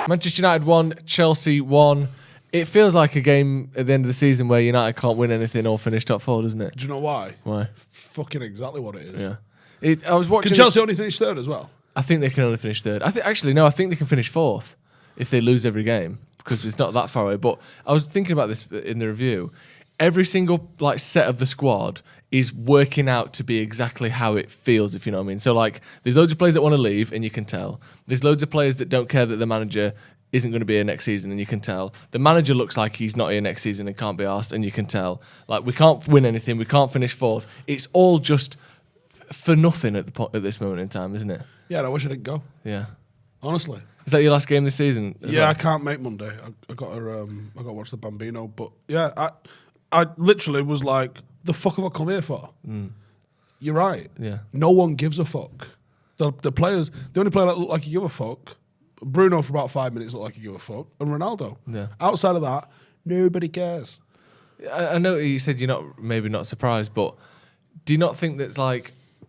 Manchester United 1, Chelsea 1. It feels like a game at the end of the season where United can't win anything or finish top 4, doesn't it? Do you know why? Why? Fucking exactly what it is. Yeah. I was watching. Can Chelsea only finish third as well? I think they can only finish third. I think they can finish 4th if they lose every game because it's not that far away. But I was thinking about this in the review. Every single set of the squad is working out to be exactly how it feels, if you know what I mean. So there's loads of players that want to leave, and you can tell. There's loads of players that don't care that the manager isn't going to be here next season, and you can tell. The manager looks like he's not here next season and can't be asked, and you can tell. We can't win anything, we can't finish 4th. It's all just for nothing at this moment in time, isn't it? Yeah, and I wish I didn't go. Yeah. Honestly. Is that your last game this season? Yeah, I can't make Monday. I got to watch the Bambino, but yeah, I literally was like, the fuck have I come here for? You're right. Yeah. No one gives a fuck. The players, the only player that looked like he give a fuck, Bruno for about 5 minutes looked like he give a fuck, and Ronaldo. Yeah. Outside of that, nobody cares. I know you said you're maybe not surprised, but do you not think that's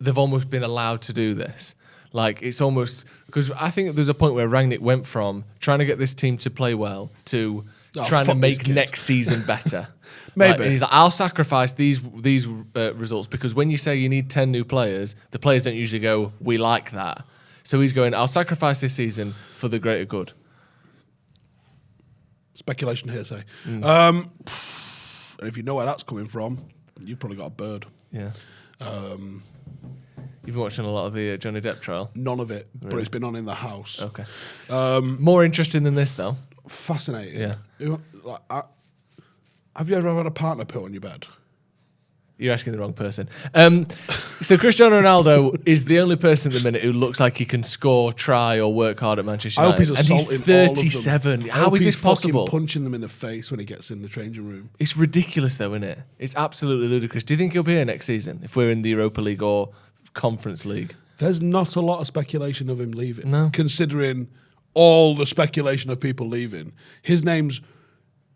they've almost been allowed to do this? It's almost because I think there's a point where Rangnick went from trying to get this team to play well to trying to make next season better. Maybe. And he's like, I'll sacrifice these results because when you say you need 10 new players, the players don't usually go, we like that. So he's going, I'll sacrifice this season for the greater good. Speculation hearsay. And if you know where that's coming from, you've probably got a bird. Yeah. You've been watching a lot of the Johnny Depp trial? None of it, Really? but it's been on in the house. Okay. More interesting than this, though. Fascinating. Yeah. Have you ever had a partner put on your bed? You're asking the wrong person. So Cristiano Ronaldo is the only person at the minute who looks like he can score, try, or work hard at Manchester I hope United. he's assaulting all of them. 37. I How hope is this he's fucking possible? punching them in the face when he gets in the changing room. It's ridiculous, though, isn't it? It's absolutely ludicrous. Do you think he'll be here next season if we're in the Europa League or Conference League? There's not a lot of speculation of him leaving. No. Considering all the speculation of people leaving. His name's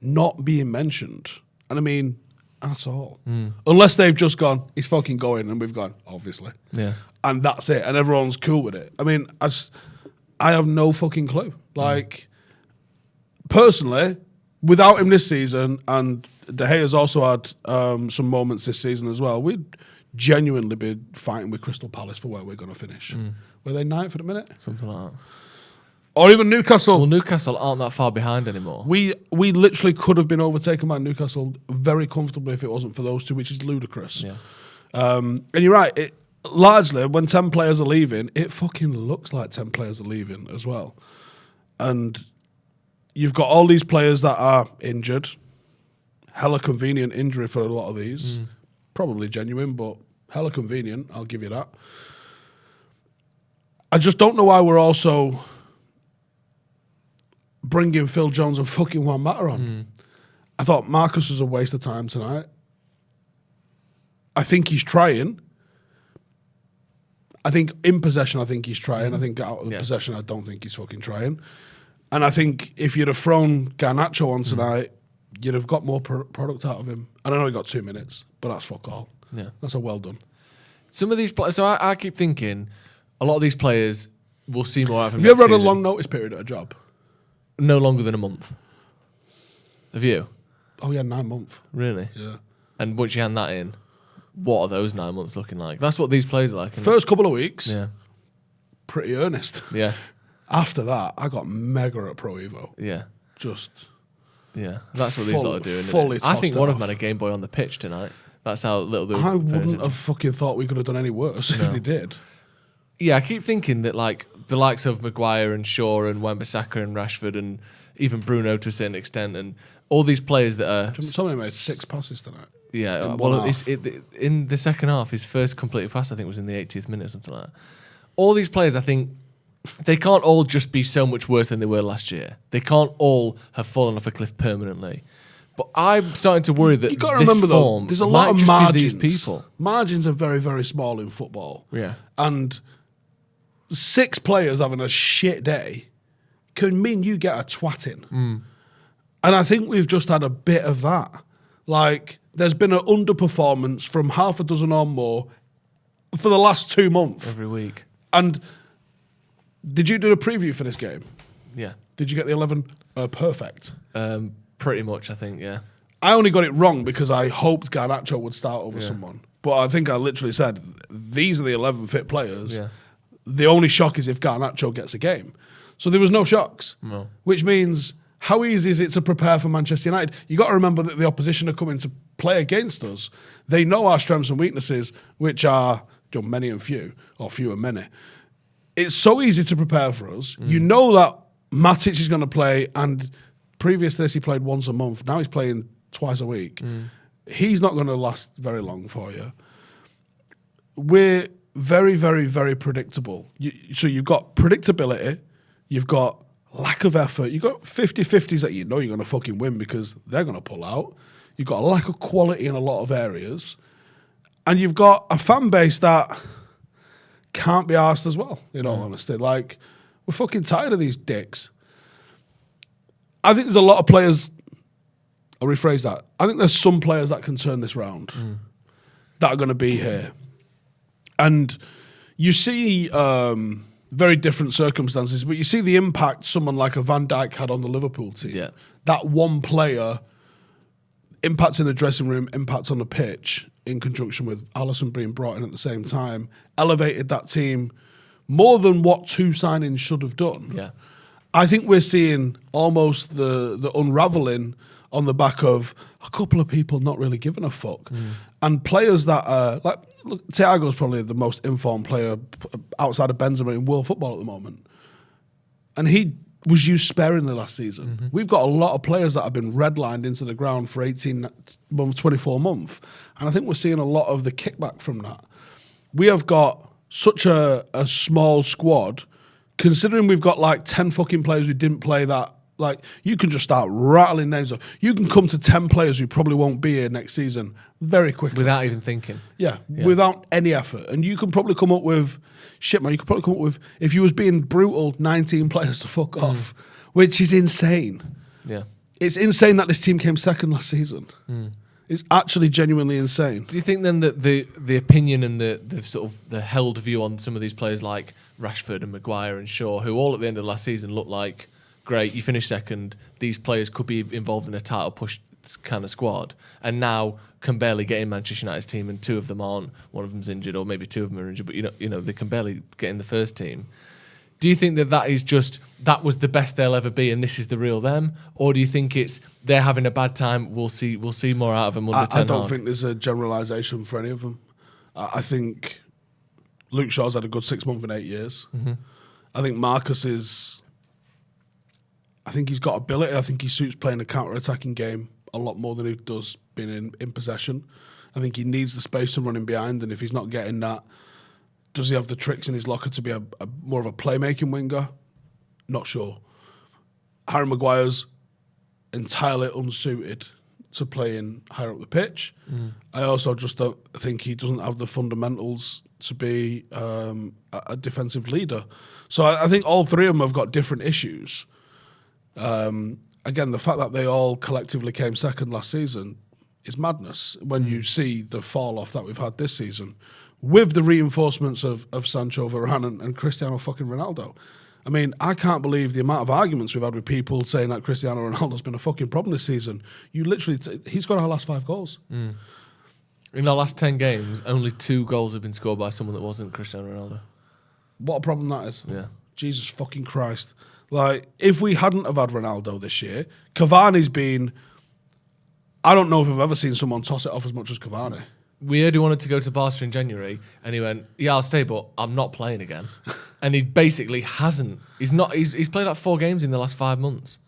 not being mentioned. And I mean, that's all. Unless they've just gone, he's fucking going, and we've gone, obviously. Yeah. And that's it. And everyone's cool with it. I mean, I have no fucking clue. Personally, without him this season, and De Gea's also had some moments this season as well, we'd genuinely be fighting with Crystal Palace for where we're going to finish. Were they 9th at the minute? Something like that. Or even Newcastle. Well, Newcastle aren't that far behind anymore. We literally could have been overtaken by Newcastle very comfortably if it wasn't for those two, which is ludicrous. Yeah. And you're right. Largely, when 10 players are leaving, it fucking looks like 10 players are leaving as well. And you've got all these players that are injured. Hella convenient injury for a lot of these. Probably genuine, but hella convenient. I'll give you that. I just don't know why we're also bringing Phil Jones and fucking Juan Mata on. I thought Marcus was a waste of time tonight. I think he's trying. I think in possession, I think he's trying. I think out of possession, I don't think he's fucking trying. And I think if you'd have thrown Garnacho on tonight, you'd have got more product out of him. And I know he got 2 minutes, but that's fuck all. Yeah. That's a well done. Some of these players, so I keep thinking, a lot of these players will see more out of him. Have you ever had next a season. long notice period at a job? No longer than a month. Have you? Oh yeah, 9 months. Really? Yeah. And once you hand that in, what are those 9 months looking like? That's what these players are like. First couple of weeks, Yeah. pretty earnest. Yeah. After that, I got mega at Pro Evo. Yeah. Just Yeah. That's what these lot are doing. fully I think tossed one it of them off. had a Game Boy on the pitch tonight. That's how little they were I paying wouldn't attention. have fucking thought we could have done any worse if they did. Yeah, I keep thinking that the likes of Maguire and Shaw and Wan-Bissaka and Rashford and even Bruno to a certain extent and all these players that are... Somebody made 6 passes tonight. Yeah, in well, one half. in the second half, his first completed pass, I think, was in the 80th minute or something like that. All these players, I think, they can't all just be so much worse than they were last year. They can't all have fallen off a cliff permanently. But I'm starting to worry that You got to this remember, though, form there's a might lot of just margins. be these people. Margins are very, very small in football. Yeah. And 6 players having a shit day can mean you get a twatting. And I think we've just had a bit of that. There's been an underperformance from half a dozen or more for the last 2 months. Every week. And did you do a preview for this game? Yeah. Did you get the 11 perfect? Pretty much, I think, yeah. I only got it wrong because I hoped Garnacho would start over someone. But I think I literally said, these are the 11 fit players. Yeah. The only shock is if Garnacho gets a game. So there was no shocks. No. Which means, how easy is it to prepare for Manchester United? You got to remember that the opposition are coming to play against us. They know our strengths and weaknesses, which are many and few, or few and many. It's so easy to prepare for us. You know that Matic is going to play, and previous to this, he played once a month. Now he's playing twice a week. He's not going to last very long for you. We're very, very, very predictable. So you've got predictability, you've got lack of effort, you've got 50-50s that you know you're going to fucking win because they're going to pull out. You've got a lack of quality in a lot of areas. And you've got a fan base that can't be arsed as well, in all honesty. Like, we're fucking tired of these dicks. I think there's a lot of players... I'll rephrase that. I think there's some players that can turn this round that are going to be here. And you see very different circumstances, but you see the impact someone like a Van Dijk had on the Liverpool team. Yeah. That one player, impact in the dressing room, impact on the pitch, in conjunction with Alisson being brought in at the same time, elevated that team more than what two signings should have done. Yeah. I think we're seeing almost the unravelling on the back of a couple of people not really giving a fuck. And players that are, like, look, Thiago's probably the most informed player outside of Benzema in world football at the moment. And he was used sparingly last season. We've got a lot of players that have been redlined into the ground for 18 months, 24 months. And I think we're seeing a lot of the kickback from that. We have got such a small squad, considering we've got like 10 fucking players who didn't play that. Like, you can just start rattling names off. You can come to 10 players who probably won't be here next season very quickly. Without even thinking. Yeah, without any effort. And you can probably come up with, you could probably come up with, if you was being brutal, 19 players to fuck off, which is insane. Yeah. It's insane that this team came second last season. It's actually genuinely insane. Do you think then that the opinion and the sort of the held view on some of these players like Rashford and Maguire and Shaw, who all at the end of last season looked like, great, you finished second, these players could be involved in a title push kind of squad, and now can barely get in Manchester United's team, and two of them aren't, one of them's injured, or maybe two of them are injured, but you know they can barely get in the first team. Do you think that is just, that was the best they'll ever be and this is the real them? Or do you think it's, they're having a bad time, we'll see more out of them under Ten Hag? I don't think there's a generalisation for any of them. I think Luke Shaw's had a good 6 months and 8 years. I think Marcus is... I think he's got ability. I think he suits playing a counter-attacking game a lot more than he does being in possession. I think he needs the space to run in behind, and if he's not getting that, does he have the tricks in his locker to be a more of a playmaking winger? Not sure. Harry Maguire's entirely unsuited to playing higher up the pitch. I also just don't think he doesn't have the fundamentals to be a defensive leader. So I think all three of them have got different issues. Again, the fact that they all collectively came second last season is madness when you see the fall off that we've had this season with the reinforcements of Sancho, Varane and Cristiano fucking Ronaldo. I mean, I can't believe the amount of arguments we've had with people saying that Cristiano Ronaldo's been a fucking problem this season. You literally, he's got our last 5 goals. In our last 10 games, only 2 goals have been scored by someone that wasn't Cristiano Ronaldo. What a problem that is. Yeah. Jesus fucking Christ. Like, if we hadn't have had Ronaldo this year, Cavani's been... I don't know if I've ever seen someone toss it off as much as Cavani. We heard he wanted to go to Barca in January, and he went, yeah, I'll stay, but I'm not playing again. And he basically hasn't. He's played like 4 games in the last 5 months.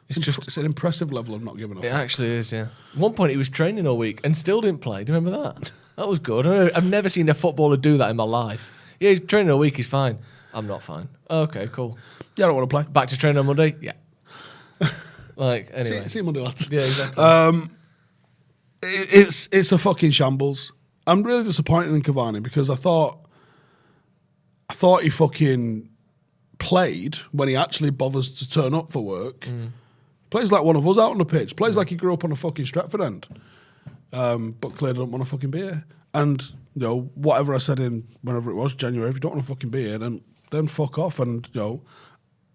It's an impressive level of not giving a fuck. It actually is, yeah. At one point, he was training all week and still didn't play. Do you remember that? That was good. I've never seen a footballer do that in my life. Yeah, he's training all week, he's fine. I'm not fine. Okay, cool. Yeah, I don't want to play. Back to training on Monday? Yeah. Like, anyway. See you Monday, lads. Yeah, exactly. It's a fucking shambles. I'm really disappointed in Cavani because I thought he fucking played when he actually bothers to turn up for work. Plays like one of us out on the pitch. Plays like he grew up on a fucking Stretford end. But clearly don't want to fucking be here. And, you know, whatever I said in whenever it was, January, if you don't want to fucking be here, then fuck off. And, you know,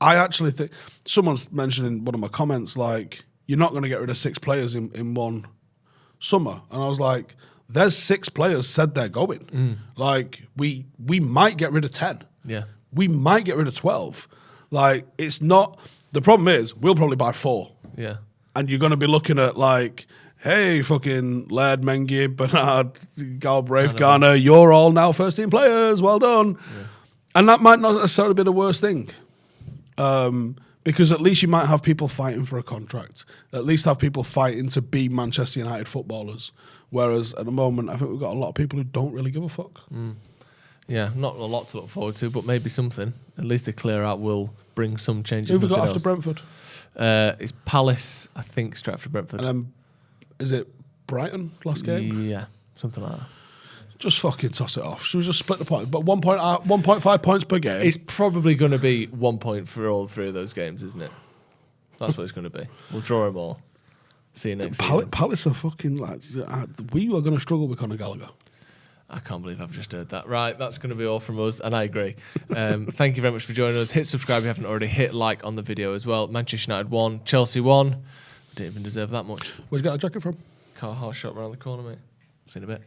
I actually think someone's mentioned in one of my comments, like, you're not going to get rid of 6 players in one summer. And I was like, there's 6 players said they're going. Like, we might get rid of 10. Yeah. We might get rid of 12. Like, it's not, the problem is, we'll probably buy 4. Yeah. And you're going to be looking at, like, hey, fucking Laird, Mengi, Bernard, Galbraith, Garner, you're all now first-team players. Well done. Yeah. And that might not necessarily be the worst thing. Because at least you might have people fighting for a contract. At least have people fighting to be Manchester United footballers. Whereas at the moment, I think we've got a lot of people who don't really give a fuck. Yeah, not a lot to look forward to, but maybe something. At least a clear out will bring some changes. Who've we got after Brentford? It's Palace, I think, Stretford, Brentford. And then, is it Brighton last game? Yeah, something like that. Just fucking toss it off. Should we just split the point? But 1.5 points per game. It's probably going to be 1 point for all 3 of those games, isn't it? That's what it's going to be. We'll draw them all. See you next season. Palace are fucking like, we are going to struggle with Conor Gallagher. I can't believe I've just heard that. Right, that's going to be all from us, and I agree. Thank you very much for joining us. Hit subscribe if you haven't already. Hit like on the video as well. Manchester United won, Chelsea won. Didn't even deserve that much. Where'd you get a jacket from? Car horse shop around the corner, mate. See you in a bit.